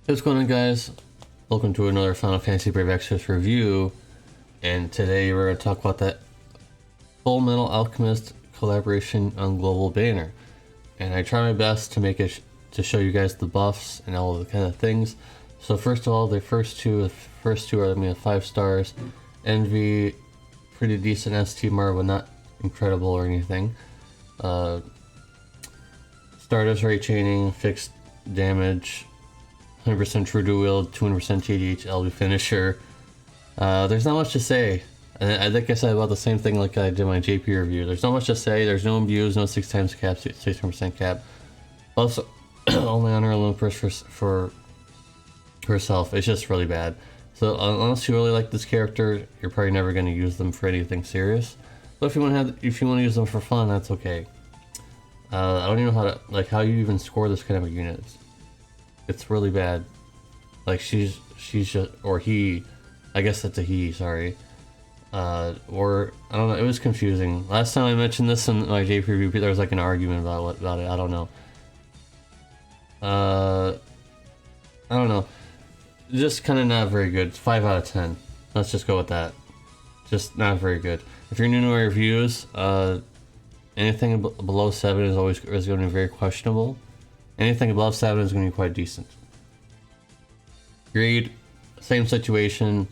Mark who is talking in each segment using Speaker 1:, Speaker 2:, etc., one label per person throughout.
Speaker 1: What's going on, guys? Welcome to another Final Fantasy Brave Exvius review, and today we're going to talk about that Full Metal Alchemist collaboration on Global Banner. And I try my best to make it to show you guys the buffs and all the kind of things. So first of all, the first two are 5 stars. Envy, pretty decent ST Mar, but not incredible or anything. Stardust Ray Chaining, fixed damage, 100% true to wield, 200% TDH LB finisher. There's not much to say. And I think I said about the same thing like I did my JP review. There's not much to say. There's no imbues, no 6 times cap, 600% cap. Also, only on her Olympus for herself. It's just really bad. So unless you really like this character, you're probably never going to use them for anything serious. But if you want to use them for fun, that's okay. I don't even know how you even score this kind of a unit. It's really bad. Like she's just, or he, I guess that's a he, sorry. Or I don't know, it was confusing. Last time I mentioned this in my JP review, there was like an argument about it, I don't know. I don't know. Just kind of not very good. 5 out of 10. Let's just go with that. Just not very good. If you're new to my reviews, anything below 7 is going to be very questionable. Anything above 7 is going to be quite decent. Greed, same situation.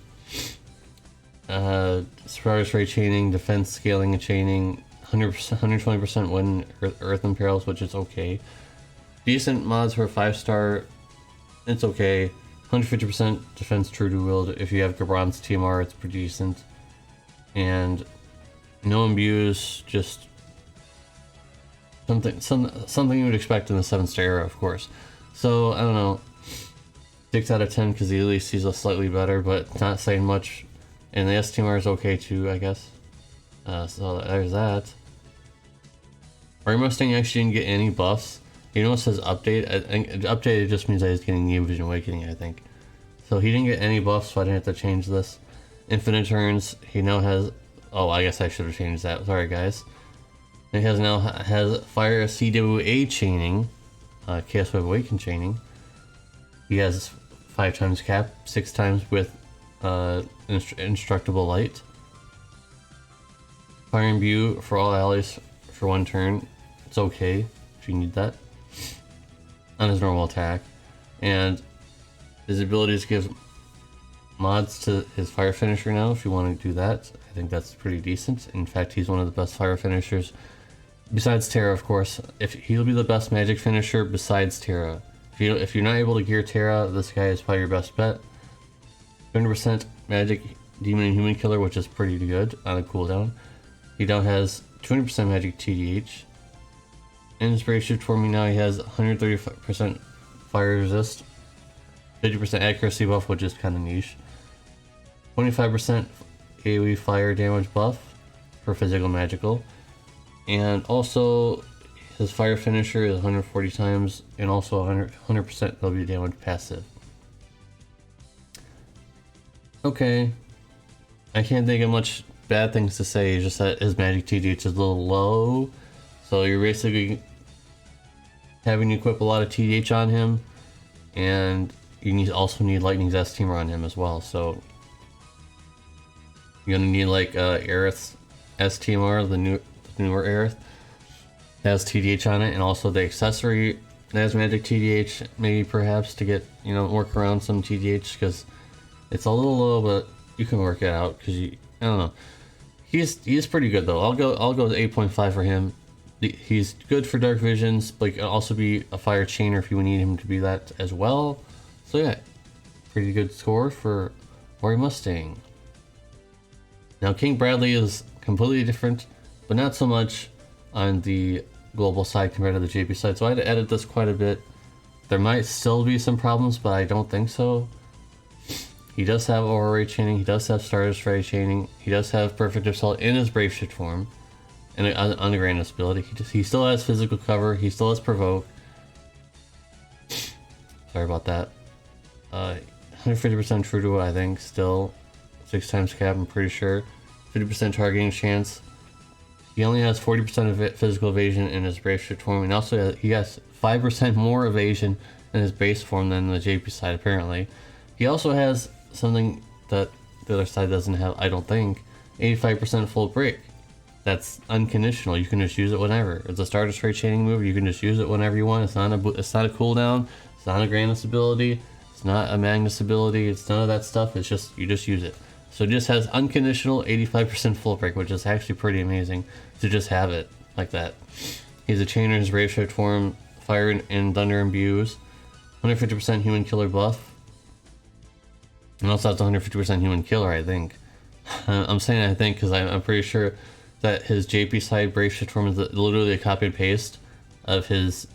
Speaker 1: Stardust Ray Chaining, defense scaling and chaining, 120% win Earth Imperials, which is okay. Decent mods for a 5-star, it's okay. 150% defense true to wield. If you have Gabron's TMR, it's pretty decent. And no imbues, just something you would expect in the 7-star era, of course. So I don't know, 6 out of 10 because at least he's a slightly better, but not saying much. And the STMR is okay too, I guess. So there's that. Ray Mustang actually didn't get any buffs. You know, it says update. Updated just means that he's getting New Vision Awakening, I think. So he didn't get any buffs, so I didn't have to change this. Infinite turns. He now has. Oh, I guess I should have changed that. Sorry, guys. He now has Fire CWA chaining, Chaos Wave Awaken chaining. He has 5 times cap, 6 times with Indestructible Light. Fire Imbue for all allies for 1 turn. It's okay if you need that on his normal attack. And his abilities give mods to his fire finisher now if you want to do that. I think that's pretty decent. In fact, he's one of the best fire finishers. Besides Terra, of course. He'll be the best magic finisher besides Terra. If you're not able to gear Terra, this guy is probably your best bet. 100% magic demon and human killer, which is pretty good on a cooldown. He now has 200% magic TDH. Inspiration for me now, he has 135% fire resist, 50% accuracy buff, which is kind of niche. 25% AoE fire damage buff for physical magical. And also, his fire finisher is 140 times, and also 100% W damage passive. Okay, I can't think of much bad things to say, it's just that his magic TDH is a little low. So you're basically having to equip a lot of TDH on him, and you also need Lightning's S-Teamer on him as well. So you're gonna need like Aerith's S-Teamer, the newer Aerith, that has TDH on it, and also the accessory that has magic TDH, maybe perhaps to get, you know, work around some TDH, because it's a little low, but you can work it out. Because I don't know, he's pretty good though. I'll go with 8.5 for him. He's good for dark visions, but he can also be a fire chainer if you need him to be that as well. So yeah, pretty good score for Ray Mustang. Now King Bradley is completely different, but not so much on the global side compared to the JP side. So I had to edit this quite a bit. There might still be some problems, but I don't think so. He does have Aura Ray Chaining, he does have Stardust Ray Chaining, he does have Perfect Assault in his Brave Shift form, and on the Grandness ability. He still has physical cover. He still has provoke. Sorry about that. 150% true to it, I think. Still 6 times cap. I'm pretty sure. 50% targeting chance. He only has 40% of physical evasion in his base form, and also he has 5% more evasion in his base form than the JP side, apparently. He also has something that the other side doesn't have, I don't think, 85% full break. That's unconditional. You can just use it whenever. It's a starter straight chaining move. You can just use it whenever you want. It's not a cooldown. It's not a Grandness ability. It's not a Magnus ability. It's none of that stuff. It's just, you just use it. So it just has unconditional 85% full break, which is actually pretty amazing to just have it like that. He's a chainer in his Brave Shift form, Fire and Thunder imbues, 150% human killer buff, and also has 150% human killer, I think. I'm saying I think because I'm pretty sure that his JP side Brave Shift form is literally a copy and paste of his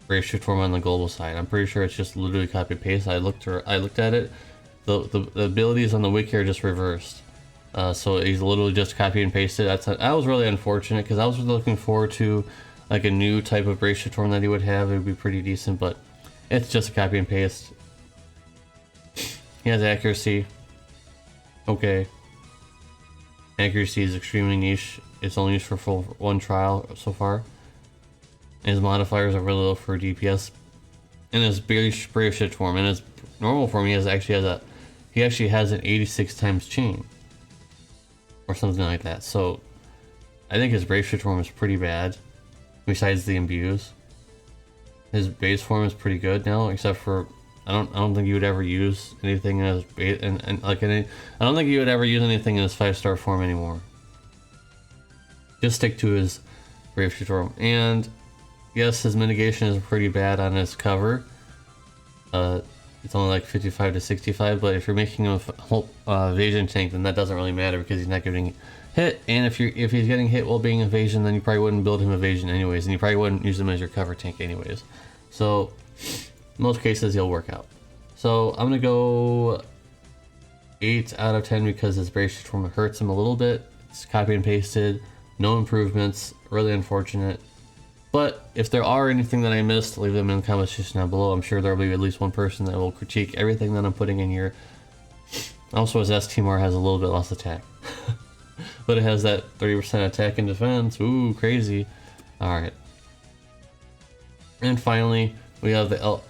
Speaker 1: Brave Shift form on the global side. I'm pretty sure it's just literally copy and paste. I looked at it. The abilities on the wiki are just reversed. So he's literally just copy and pasted. That was really unfortunate because I was looking forward to like a new type of Brave Shift form that he would have. It would be pretty decent, but it's just a copy and paste. He has accuracy. Okay. Accuracy is extremely niche. It's only used for full one trial so far. And his modifiers are really low for DPS. In his Brave Shift form, in his normal form, he actually has an 86 times chain. Or something like that. So I think his Brave Shift form is pretty bad. Besides the imbues. His base form is pretty good now, except for I don't think you would ever use anything in his base I don't think you would ever use anything in his 5-star form anymore. Just stick to his Brave Shift form. And yes, his mitigation is pretty bad on his cover. It's only like 55 to 65, but if you're making him a whole evasion tank, then that doesn't really matter because he's not getting hit. And if he's getting hit while being evasion, then you probably wouldn't build him evasion anyways, and you probably wouldn't use him as your cover tank anyways. So in most cases he'll work out. So I'm gonna go 8 out of 10 because his Brave Shift form hurts him a little bit. It's copy and pasted, no improvements, really unfortunate. But if there are anything that I missed, leave them in the comments section down below. I'm sure there will be at least one person that will critique everything that I'm putting in here. Also, his STMR has a little bit less attack. But it has that 30% attack and defense. Ooh, crazy. Alright. And finally, we have the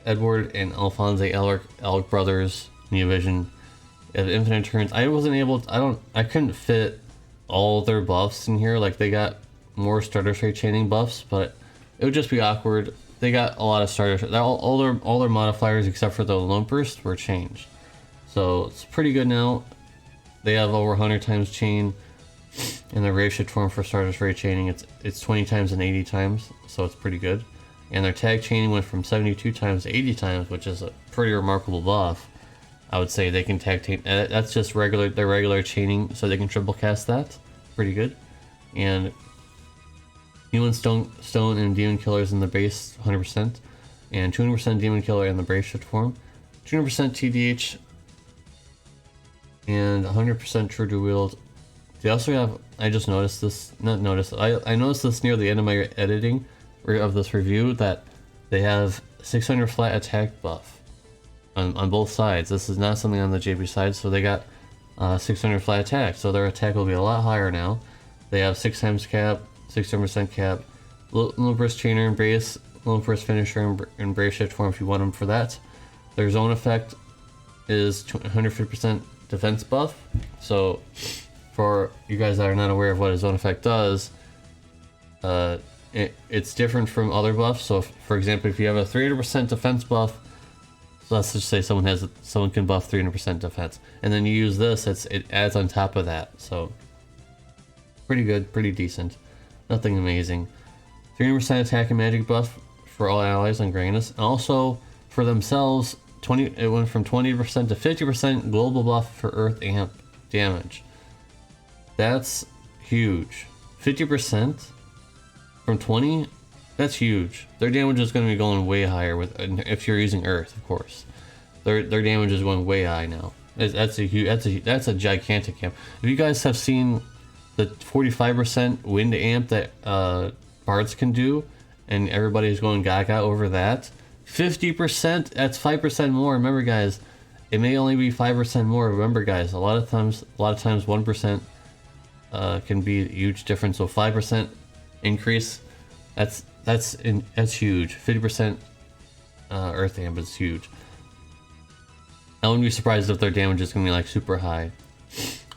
Speaker 1: Eledward and Alphonse Alec brothers, Neovision. At infinite turns. I couldn't fit all their buffs in here. Like, they got more starter straight chaining buffs, but it would just be awkward. They got a lot of starter, all their modifiers except for the lone burst were changed, so it's pretty good now. They have over 100 times chain in the Brave Shift form for starter straight chaining. It's 20 times and 80 times, so it's pretty good. And their tag chaining went from 72 times to 80 times, which is a pretty remarkable buff. I would say they can tag chain. That's just their regular chaining, so they can triple cast that. Pretty good. And Human Stone and Demon Killers in the base 100%, and 200% Demon Killer in the Brave Shift form, 200% TDH, and 100% True to Wield. They also have, I just noticed this, I noticed this near the end of my editing of this review, that they have 600 flat attack buff on both sides. This is not something on the JP side, so they got 600 flat attack, so their attack will be a lot higher now. They have 6 times cap, 67% cap, little burst chainer and base, little burst finisher and Brave Shift form if you want them for that. Their zone effect is 150% defense buff. So for you guys that are not aware of what a zone effect does, it's different from other buffs. So for example, if you have a 300% defense buff, so let's just say someone can buff 300% defense, and then you use this, it adds on top of that. So pretty good, pretty decent. Nothing amazing. 300% attack and magic buff for all allies on Grandness. And also for themselves, it went from 20% to 50% global buff for Earth Amp damage. That's huge. 50% from 20? That's huge. Their damage is going to be going way higher if you're using Earth, of course. Their damage is going way high now. That's a gigantic camp. If you guys have seen the 45% wind amp that bards can do, and everybody's going gaga over that. 50%, that's 5% more. Remember guys, it may only be 5% more. Remember guys, a lot of times 1% can be a huge difference. So 5% increase, that's huge. 50% earth amp is huge. I wouldn't be surprised if their damage is gonna be like super high.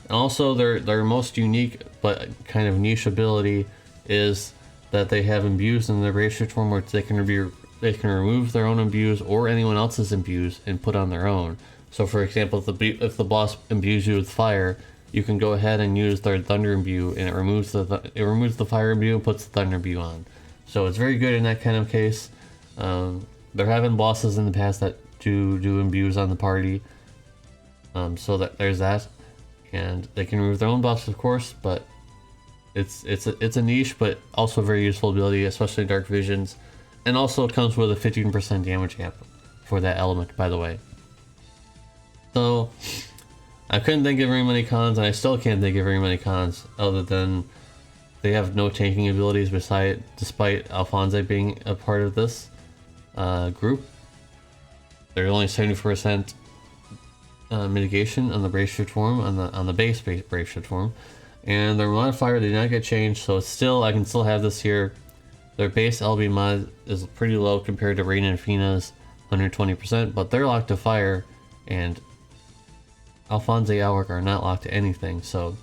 Speaker 1: And also their most unique but kind of niche ability is that they have imbues in their ratio form, where they can remove their own imbues or anyone else's imbues and put on their own. So for example, if the boss imbues you with fire, you can go ahead and use their thunder imbue, and it removes the fire imbue and puts the thunder imbue on. So it's very good in that kind of case. There have been bosses in the past that do imbues on the party, so that there's that, and they can remove their own buffs, of course, but it's a niche but also a very useful ability, especially Dark Visions, and also it comes with a 15% damage amp for that element, by the way. So I couldn't think of very many cons, and I still can't think of very many cons other than they have no tanking abilities despite Alphonse being a part of this group. They're only 70% mitigation on the brave shift form, on the base brave shift form, and their modifier did not get changed, so it's still, I can still have this here. Their base LB mod is pretty low compared to Rain and Fina's 120%, but they're locked to fire, and Alphonse Alwork are not locked to anything, so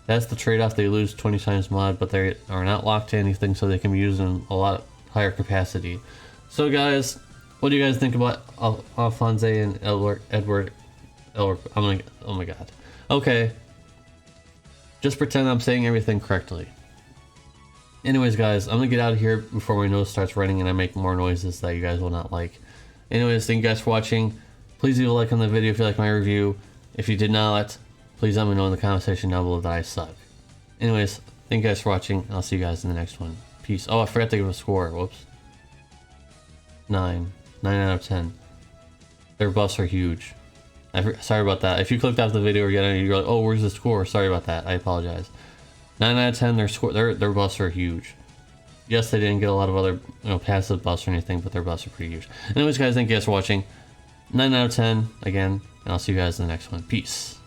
Speaker 1: that's the trade-off. They lose 20 times mod, but they are not locked to anything, so they can be used in a lot higher capacity. So guys, what do you guys think about Alphonse and Eledward? Oh my god. Okay. Just pretend I'm saying everything correctly. Anyways guys, I'm gonna get out of here before my nose starts running and I make more noises that you guys will not like. Anyways, thank you guys for watching. Please leave a like on the video if you like my review. If you did not, please let me know in the comment section down below that I suck. Anyways, thank you guys for watching. I'll see you guys in the next one. Peace. Oh, I forgot to give a score. Whoops. 9 out of 10. Their buffs are huge. Sorry about that. If you clicked off the video again, you're like, oh, where's the score? Sorry about that. I apologize. 9 out of 10. Their buffs are huge. Yes, they didn't get a lot of other passive buffs or anything, but their buffs are pretty huge. Anyways, guys, thank you guys for watching. 9 out of 10 again, and I'll see you guys in the next one. Peace.